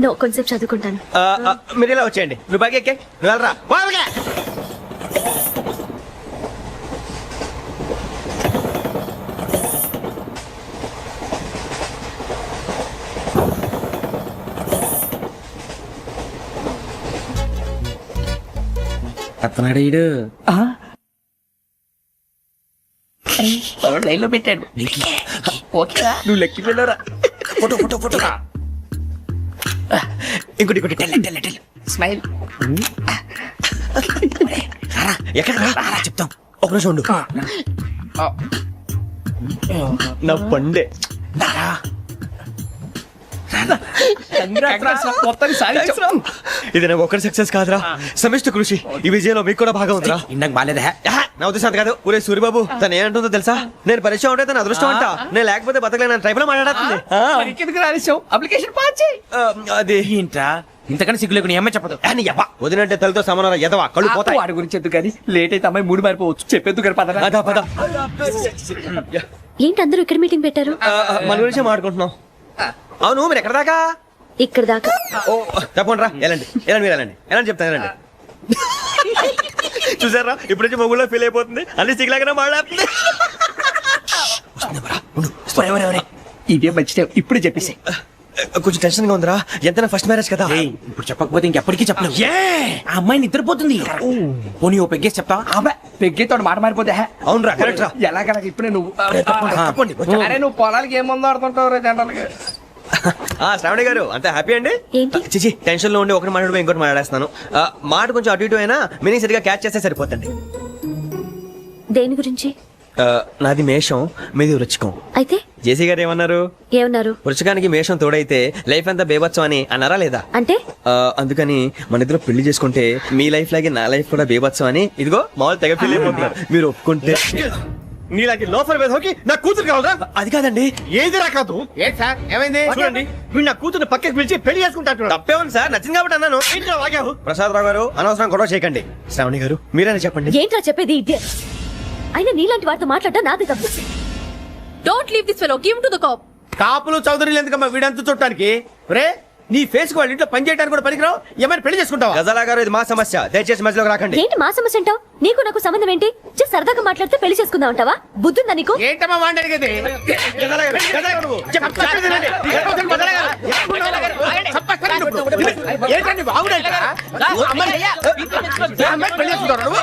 No, కొంచెం చదువుకుంటాను. మీరు ఇలా వచ్చేయండి. నువ్వు బాగా ఎక్కే, నువ్వు వెళ్ళరా. వాళ్ళకే. అతనాడు లైన్ లో పెట్టాడు. ఓకేరా, నువ్వు లెక్కి వెళ్ళరా. Photo photo photo. ఇంకోటి ఇంకోటి. Tell smile. ఎక్కడ రా చెప్తాం. ఒక నిమిషం ఉండు. నా పండే. ఇది నాకు ఒక్కరి సక్సెస్ కాదురా, సమిష్టి కృషి. ఈ విజయంలో మీకు కూడా భాగం ఉందిరా. ఇందాక బాగాలేదా? నా ఉద్దేశం అంత కాదు. ఊరే సూర్యబాబు, తను ఏమంటుందో తెలుసా? నేను పరిచయం ఉంటే తన అదృష్టం అంట. నేను లేకపోతే బతకలేను ట్రైబ్ లో మాట్లాడుతుంది. అప్లికేషన్ పాస్ చేయి. అది ఏంట్రా ఇంతకన్నా సిగ్గు లేకుండా ఏమై చెప్పదు. వదినంటే తలతో సమానం ఎదవా, కళ్ళు పోతాయి. వాడి గురించి ఎందుకు కానీ, లేట్ అయితే అమ్మాయి మూడు మారిపోవచ్చు. చెప్పేందుకు కానీ పదరా. అదా పద. ఏంటి అందరూ ఇక్కడ మీటింగ్ పెట్టారు? మన గురించి మాట్లాడుకుంటున్నాం. అవును, మీరు ఎక్కడ దాకా? ఇక్కడ దాకా. ఓ తప్పకుండా రా, వెళ్ళండి వెళ్ళండి, మీరు వెళ్ళండి వెళ్ళండి చెప్తాను, వెళ్ళండి. చూసారా, ఇప్పుడు నుంచి మొగుల్లో ఫీల్ అయిపోతుంది. అన్ని సిగ్లాగానే మాట్లాడుతుంది. ఇదే మంచి టైం, ఇప్పుడు చెప్పేసి. కొంచెం టెన్షన్ గా ఉందిరా, ఎంతైనా ఫస్ట్ మ్యారేజ్ కదా. ఇప్పుడు చెప్పకపోతే ఇంకెప్పటికీ చెప్పను. ఆ అమ్మాయి నిద్రపోతుంది. పోనీ ఓ పెగ్గేసి చెప్తా. పెగ్గేతో మాట మారిపోతే. అవునరా, కరెక్ట్ రా. ఎలాగలా ఇప్పుడే నువ్వు తప్పండి. అరే నువ్వు పొలాలకి ఏముందో ఆడుతుంటావు రే జనరల్ గా. శ్రావణి గారు అంతే హ్యాపీ అండి? ఏంటి? చిచి టెన్షన్ లో ఉండి ఒకటి మాట్లాడుకో ఇంకోటి మాట్లాడేస్తాను. మాట కొంచెం అటు ఇటు అయినా మీనింగ్ సరిగా క్యాచ్ చేస్తే సరిపోతుంది. దేని గురించి? నాది మేషం, మీది వృచ్చికం. అయితే జేసీ గారు ఏమన్నారు? ఏమన్నారు? వృచ్చికానికి మేషం తోడైతే లైఫ్ అంతా బేబత్సం అని అన్నారా లేదా? అంటే అందుకని మన ఇద్దరు పెళ్లి చేసుకుంటే మీ లైఫ్ లాగే నా లైఫ్ కూడా బేబత్సం అని ఇదిగో మామూలు తెగ ఫీల్ అయిపోతున్నారు. మీరు ఒప్పుకుంటే. నీలాంటి లోఫర్ వేధోకి నా కూతురు కావాలా? అది కాదండి. ఏది రాకాదు? ఏంటి సార్ ఏమైంది? చూడండి వీడు నా కూతురు పక్కకి పిలిచి పెళ్లి చేసుకుంటాడు. తప్పే ఉంది సార్, నచ్చింది కాబట్టి అన్నాను. ప్రసాద్ రావు గారు అనవసరం గొడవ చేయకండి. శ్రావణి గారు మీరైనా చెప్పండి. ఏంట్రా చెప్పేది? ఇదే అయినా నీలాంటి వారితో మాట్లాడటం నాది తప్పు. Don't leave this fellow, give to the cop. కాపులు చౌదరులు ఎందుకమ్మా వీడంతా చూడటానికి? రే నీ ఫేస్ కు వాళ్ళ ఇంట్లో పని చేయడానికి కూడా పనికిరావు. ఏమైనా పెళ్లి చేసుకుంటావా? గజాలా గారు ఇది మా సమస్య, దయచేసి మధ్యలోకి రాకండి. ఏంటి మా సమస్య అంటావు? నీకు నాకు సంబంధం ఏంటి? జస్ట్ సరదాగా మాట్లాడితే పెళ్లి చేసుకుందాం అంటావా? బుద్ధుందా నీకు? ఏంటమ్మా వాడిని అడిగేది? ఏంటండి బాగుండేట? పెళ్లి చేసుకుంటారు నువ్వు?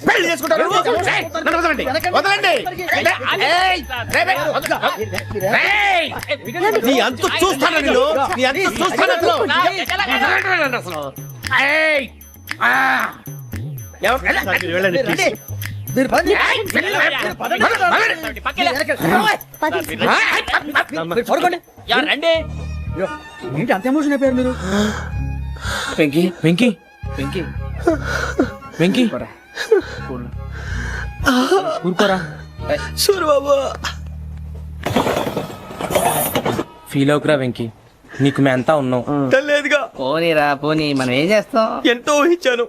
పెళ్లి చేసుకుంటారు నువ్వు? నన్ను వదలండి, వదలండి. నీ అంతు చూస్తాను నేను, నీ అంతు చూస్తాను అసలు. ఏంటి అంత ఎమోషన్ అయిపోయారు మీరు? వెంకీ వెంకీ వెంకీ వెంకీ ఊరుకోరా. సూరిబాబు ఫీల్ అవుకురా వెంకీ, నీకు మేమంతా ఉన్నాం. లేదుగా. పోనీరా పోనీ, మనం ఏం చేస్తాం? ఎంతో ఊహించాను,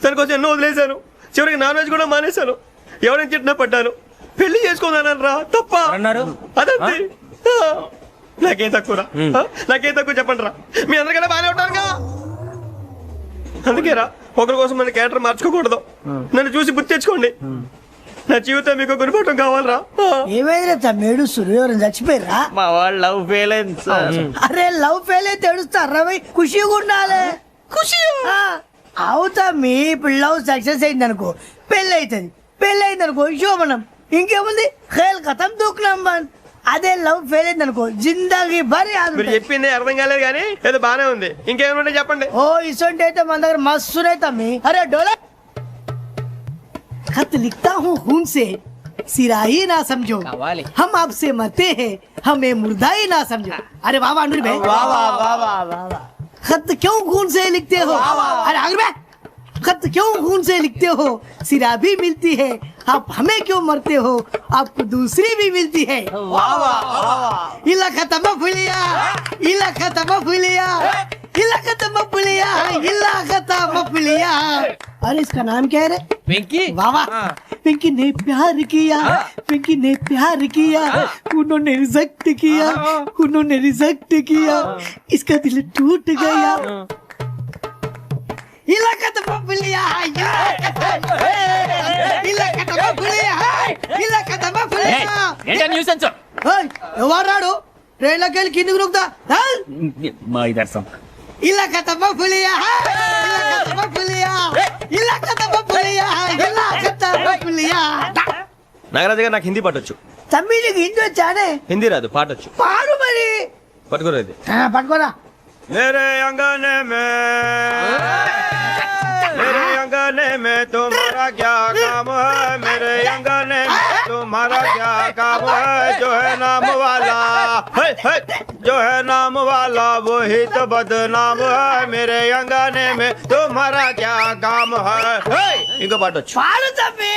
దానికోసం ఎన్నో వదిలేశాను. చివరికి నాన్ వెజ్ కూడా మానేశాను. ఎవరైనా తిట్టినా పడ్డాను. పెళ్లి చేసుకున్నాను రా, తప్ప అన్నారు. అదంతే. నాకేం తక్కువ, నాకేం తక్కువ చెప్పండి రా. మీ అందరికన్నా బాగానే ఉంటారుగా. అందుకేరా ఒకరి కోసం మన క్యారెక్టర్ మార్చుకోకూడదు. నన్ను చూసి గుర్తు తెచ్చుకోండి. నా జీవితం మీకు గురిపటం కావాలరా. ఏమైనా తమ్మేడు సూర్యవరం చచ్చిపోయిరా? మా వాళ్ళు లవ్ ఫెయిల్ అయింది సార్. అరే లవ్ ఫెయిల్ అయితే ఏడుస్తారా? ఖుషిగా ఉండాలి. ఖుషి అవుతా. మీ ఇప్పుడు లవ్ సక్సెస్ అయింది అనుకో, పెళ్ళి అవుతుంది. పెళ్ళి అయింది అనుకో శోభనం. ఇంకేముంది, ఖేల్ కథం దూకునాం బంద్. అదే లవ్ ఫెయిల్ అయింది అనుకో జిందాగీ భారీ. మీరు చెప్పింది అర్థం కాలేదు కానీ ఏదో బానే ఉంది. ఇంకేమైనా చెప్పండి. ఓ ఇసొంటి అయితే మన దగ్గర మస్తునే తమ్మి. అరే డోలా खत लिखता हूँ खून से, सिरा ही ना समझो, हम आपसे मरते हैं, हमें मुर्दा ही ना समझो. अरे वाह वाह अनुर भाई, वाह वाह वाह वाह वाह. खत क्यों खून से लिखते हो? अरे अनुर भाई, खत क्यों खून से लिखते हो? सिरा भी मिलती है, आप हमें क्यों मरते हो? आपको दूसरी भी मिलती है. वाह वाह वाह. इला खत्म फुलिया, इला खत्म फुलिया, इला खत्म फुलिया, इला खत्म फुलिया. अरे इसका नाम क्या है रे? వెంకీ वाह वाह. पिंकी ने प्यार किया, पिंकी ने प्यार किया, उन्होंने रिजेक्ट किया, उन्होंने रिजेक्ट किया, इसका दिल टूट गया. इलाका तो बबलिया, इलाका तो बबलिया, इलाका तो बबलिया. ఏంటా న్యూసెన్స్? ఎవరు రాడు? ట్రైన్లోకి వెళ్ళి కిందికి నొక్కుతా. మా ఇదర్శం इलाका तो बबलिया, इलाका तो बबलिया, इलाका तो बबलिया, इलाका तो बबलिया. నాగరాజు గారు నాకు హిందీ పాటొచ్చు. తమ్మి నీకు హిందీ వచ్చానే? హిందీ రాదు, పాటొచ్చు. పాడు మరి. పట్టుకోరా ఇది. పట్టుకోరా. मेरे अंगने में, मेरे अंगने में तुम्हारा क्या काम है? मेरे अंगने में तुम्हारा क्या काम है? जो है नाम वाला, जो है नाम वाला वही तो बदनाम है. मेरे अंगने में तुम्हारा क्या काम है? इनको बाटो. పాడు తమ్మి.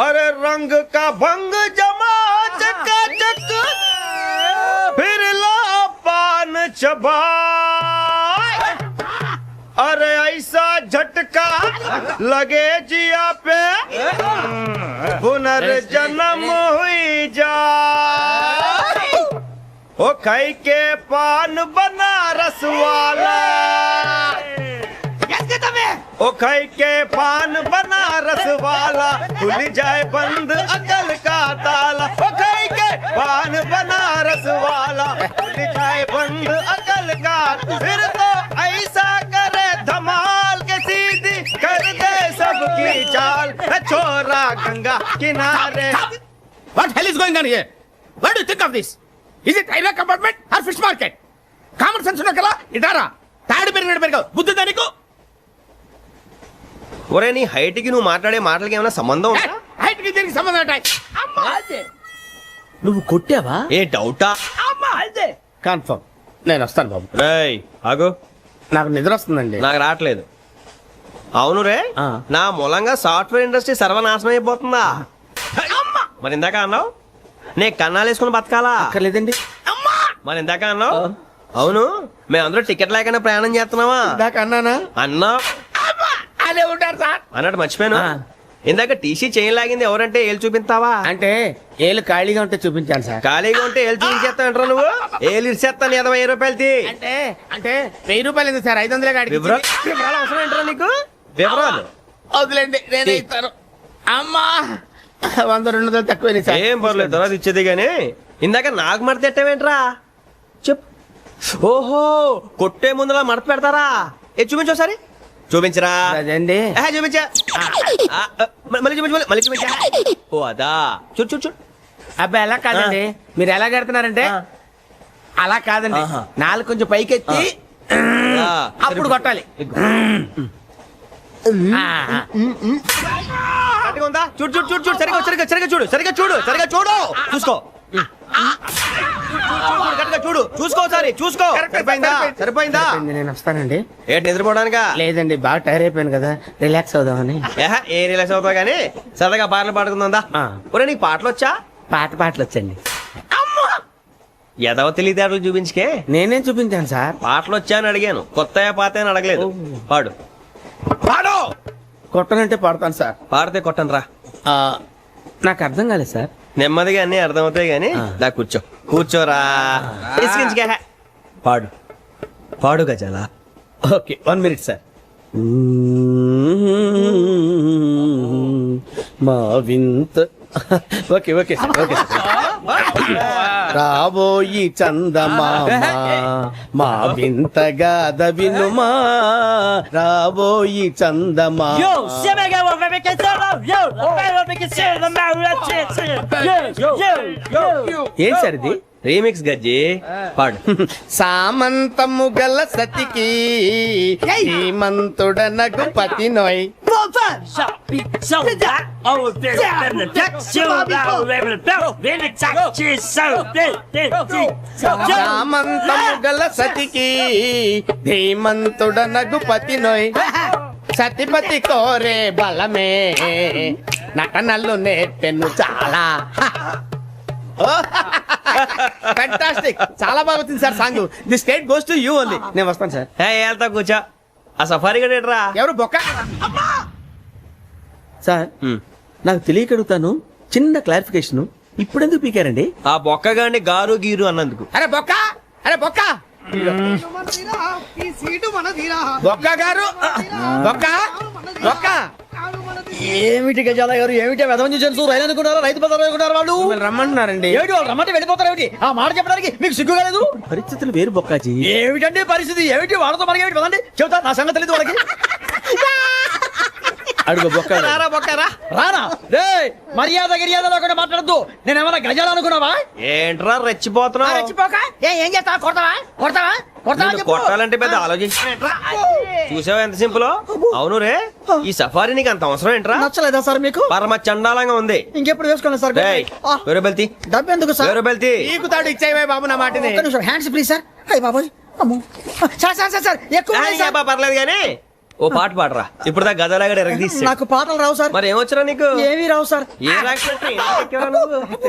अरे रंग का भंग जमा चकाचक, फिर ला पान चबा. अरे ऐसा झटका लगे जिया पे, पुनर्जन्म हुई जा. ओ खाई के पान बनारस वाला, ओ खाई के पान बनारस वाला, खुल जाए बंद अकल का ताला. ओ खाई के पान बनारस वाला, खुल जाए बंद अकल का. फिर तो ऐसा करे धमाल के सीधी कर दे सबकी चाल. छोरा गंगा किनारे. What hell is going on here? What do you think of this? ఇది railway compartment or fish market? Common sense ఉన్నా కదా ఇటారా తాడు పెరిగావు బుద్ధి దానికి. ఒరే నీ హైట్ కి నువ్వు మాట్లాడే మాటలకి ఏమైనా సంబంధం ఉందా? హైట్ కి దీనికి సంబంధం ఉంటాయి. నువ్వు కొట్టావా? ఏ డౌటా? కన్ఫర్మ్ నేను వస్తాను బాబు. రేయ్ ఆగు, నాకు నిద్ర వస్తుందండి. నాకు రావట్లేదు. అవును రే, ఆ. నా మూలంగా సాఫ్ట్వేర్ ఇండస్ట్రీ సర్వనాశనం అయిపోతుందా? మరి ఇందాక అన్నావు నే కన్నాలు వేసుకుని బతకాలా? అక్కర్లేదండి. మరి ఇందాక అన్నావు అవును మేమందరూ టికెట్ లేకుండా ప్రయాణం చేస్తున్నావా? ఇందాక అన్నానా? అన్నా అదే ఉంటారు సార్. అన్నట్టు మర్చిపోయాను. ఆ. ఇందాక టీసీ చేయి లాగింది ఎవరంటే ఏళ్ళు చూపిస్తావా? అంటే ఏళ్ళు ఖాళీగా ఉంటే చూపించాను సార్. ఖాళీగా ఉంటే ఏళ్ళు చూపించేస్తానంటారా నువ్వు? ఏళ్ళు ఇచ్చేస్తాను 20 రూపాయలది. అంటే అంటే 1000 రూపాయలు ఎందుకు సార్? 500 కాడికి వివరాలు అవసరం ఏంటరా నీకు? వివరాలు వదిలేండి నేనే ఇస్తాను. అమ్మా 100 200 తక్కువ సార్. ఏం పర్లేదు తర్వాత ఇచ్చేది గానీ ఇందాక నాకు మడత ఎట్టవేంట్రా చెప్పు. ఓహో కొట్టే ముందులా మడత పెడతారా? ఏ చూపించు ఒకసారి. చూపించరా? అదండి చూపించా. మళ్ళీ చూపించు, మళ్ళీ చూపించా. ఓ అదా, చూడు చూడు చూడు. అబ్బాయి ఎలా కాదండి, మీరు ఎలా కడుతున్నారంటే అలా కాదండి. ఆహా. నాలుగు కొంచెం పైకెత్తి ఆ, అప్పుడు కొట్టాలి. కరెక్ట్గా ఉందా? చూడు చూడు చూడు చూడు సరిగా సరిగా సరిగా చూడు సరిగా చూడు సరిగా చూడు చూసుకో. కరెక్ట్గా చూడు చూసుకో సారి చూసుకో. సరిపోయిందా? సరిపోయిందా? నేను వస్తానండి. ఏంటి నిద్రపోవడానికా? లేదండి బాగా టైర్ అయిపోయాను కదా, రిలాక్స్ అవుదామని. ఏ రిలాక్స్ అవుతావు కానీ సరదాగా పాటలు పాడుకుందా? ఆ. ఒరే నీకు పాటలు వచ్చా? పాటలు వచ్చండి. ఎదవ తెలివితేటలు చూపించుకే. నేనేం చూపించాను సార్? పాటలు వచ్చా అని అడిగాను, కొత్త పాత అని అడగలేదు. పాడు పాడు. కొట్టనంటే పాడతాను సార్. పాడితే కొట్టను రా. నాకు అర్థం కాలేదు సార్. నెమ్మదిగా అన్ని అర్థమవుతాయి గానీ దా కూర్చో. కూర్చోరా. ఇసుకించుకే. పాడు పాడు గజాల. Okay 1 minute sir. మా వింత okay okay sir okay sir. రాబోయి చందమామ మా వింతగా దవినుమా, రాబోయి చందమామ. ఏం సార్ ఇది? రీమిక్స్ గజ్జి. పాడు. సామంతము గల సతికి శ్రీమంతుడనగు పతి నోయ్. సామంతము గల సతికి ధీమంతుడనగు పతి నోయ్. సతిపతి కోరే బలమే నటనలు నేర్పెను చాలా. ఫ్యాంటాస్టిక్, చాలా బాగా వచ్చింది sir song. The state goes to you only. నేను వస్తాను సార్. వెళ్తా కూర్చో. ఆ సఫారీ గడేట్రా. ఎవరు బొక్క సార్? నాకు తెలియక అడుగుతాను, చిన్న క్లారిఫికేషన్. ఇప్పుడెందుకు పీకారండి? ఆ బొక్కగాండి గారు గీరు అన్నందుకు. అరే బొక్క, అరే బొక్క, బొక్క గారు, బొక్క బొక్క. ఏమిటి గజాల గారు, ఏమిటి వెదవని జంతువు రైలు అనుకున్నారా, రైతు బజార్ అనుకున్నారా? వాళ్ళు మిమ్మల్ని రమ్మంటున్నారండి. ఏమిటి వాళ్ళు రమ్మంటే వెళ్ళిపోతారు? ఏమిటి ఆ మాట చెప్పడానికి మీకు సిగ్గు కాలేదు? పరిస్థితులు వేరు బొక్కాజీ. ఏమిటండి పరిస్థితి? ఏమిటి వాళ్ళతో మనకి ఏమిటి పదండి చెబుతా, నా సంగతి తెలియదు వాళ్ళకి. అడుగు బొక్క. రారా బొక్కరా. రానా రే, మర్యాద గిర్యాద లేకుండా మాట్లాడద్దు. నేనేమన్నా గజాలు అనుకున్నావా? ఏంట్రా రెచ్చిపోతున్నావు? రెచ్చిపోక ఏం చేస్తావా? కొడతావా కొడతావా కొడతావా నిన్ను చెప్పు. కొట్టాలంటే పెద్ద ఆలోచించానేంట్రా. చూసావా ఎంత సింపుల్. అవును రే, ఈ సఫారీ నీకు అంత అవసరం ఏంట్రా? నచ్చలేదా సార్ మీకు? పరమ చండాలంగా ఉంది. ఇంకెప్పుడు వేసుకోండి సార్. రేయ్, వేరే బెల్తి డబ్బు ఎందుకు సార్? వేరే బెల్తి. నీకు తాడు ఇచ్చేవే బాబు నా మాటని. ఒక్క నిమిషం హ్యాండ్స్ ప్లీజ్ సార్. అయ్యి బాబోయ్ అమ్మో. సార్ సార్ సార్ సార్ ఎక్కువ ఉన్నాయి సార్. పర్లేదు కానీ ఓ పాట పాడరా. ఇప్పుడు దా గదలాగడ ఎరగదీసి. నాకు పాటలు రావు సార్. మరి ఏమొచ్చరా నీకు? ఏమీ రావు సార్. ఏ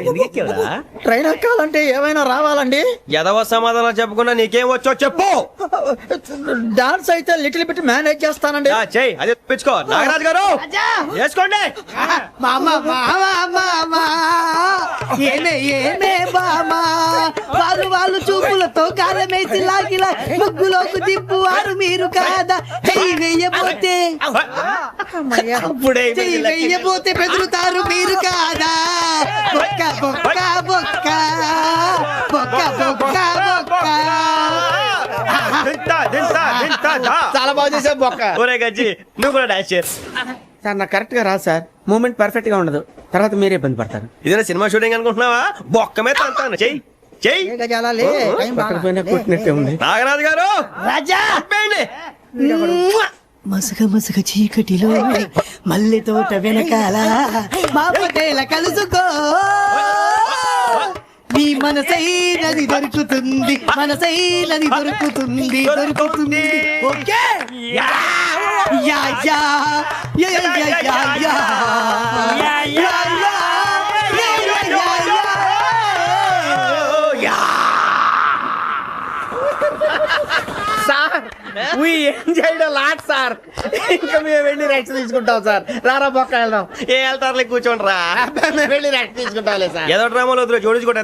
ఎందుకు ఎక్కావురా? ట్రైన్ ఎక్కాలంటే ఏమైనా రావాలండి. ఎదవ సమాధానం చెప్పకుండా నీకేం వచ్చో చెప్పు. డాన్స్ అయితే లిటిల్ బిట్ మేనేజ్ చేస్తానండి. చెయ్యి అది తెప్పించుకో. నాగరాజు గారు వేసుకోండి. మామా మామా మామా ఏమే ఏమే బామా, వాళ్ళు వాళ్ళు చూపులతో కారమేసి లాగిలా ముగ్గులోకి దిప్పువారు మీరు కాదా. చెయ్యి వెయ్యబోతే చెయ్యి వెయ్యబోతే బెదురుతారు మీరు కాదా. బొక్క బొక్క బొక్క బొక్క బొక్క బొక్క. చాలా బాగా చేసావు బొక్క. ఒరే గజ్జి నువ్వు కూడా డాన్స్ చేయరు. సార్ నాకు కరెక్ట్ గా రాదు సార్. మూమెంట్ పర్ఫెక్ట్ గా ఉండదు, తర్వాత మీరే ఇబ్బంది పడతారు. ఇదేనా సినిమా షూటింగ్ అనుకుంటున్నావా? బొక్క మీద అంటాను. చెయ్యి చెయ్యి పక్కన పోయినా కొట్టినట్టే ఉంది. నాగరాజు గారు రాజా చంపేయండి. మసక మసక చీకటిలో మల్లె తోట వెనకాల మా పటేల కలుసుకో నీ మనసైనది దొరుకుతుంది మనసైనది దొరుకుతుంది దొరుకుతుంది okay yeah yeah yeah yeah yeah yeah yeah yeah yeah yeah sir we enjoyed lot sir. ఇంకా మేము వెళ్ళి రెస్ట్ తీసుకుంటాం సార్. రారా పక్క వెళ్దాం. ఏ వెళ్తారులే కూర్చోండి రా. మేము వెళ్ళి రెస్ట్ తీసుకుంటాంలే సార్. ఏదో డ్రామాలో జోడించుకుంటా.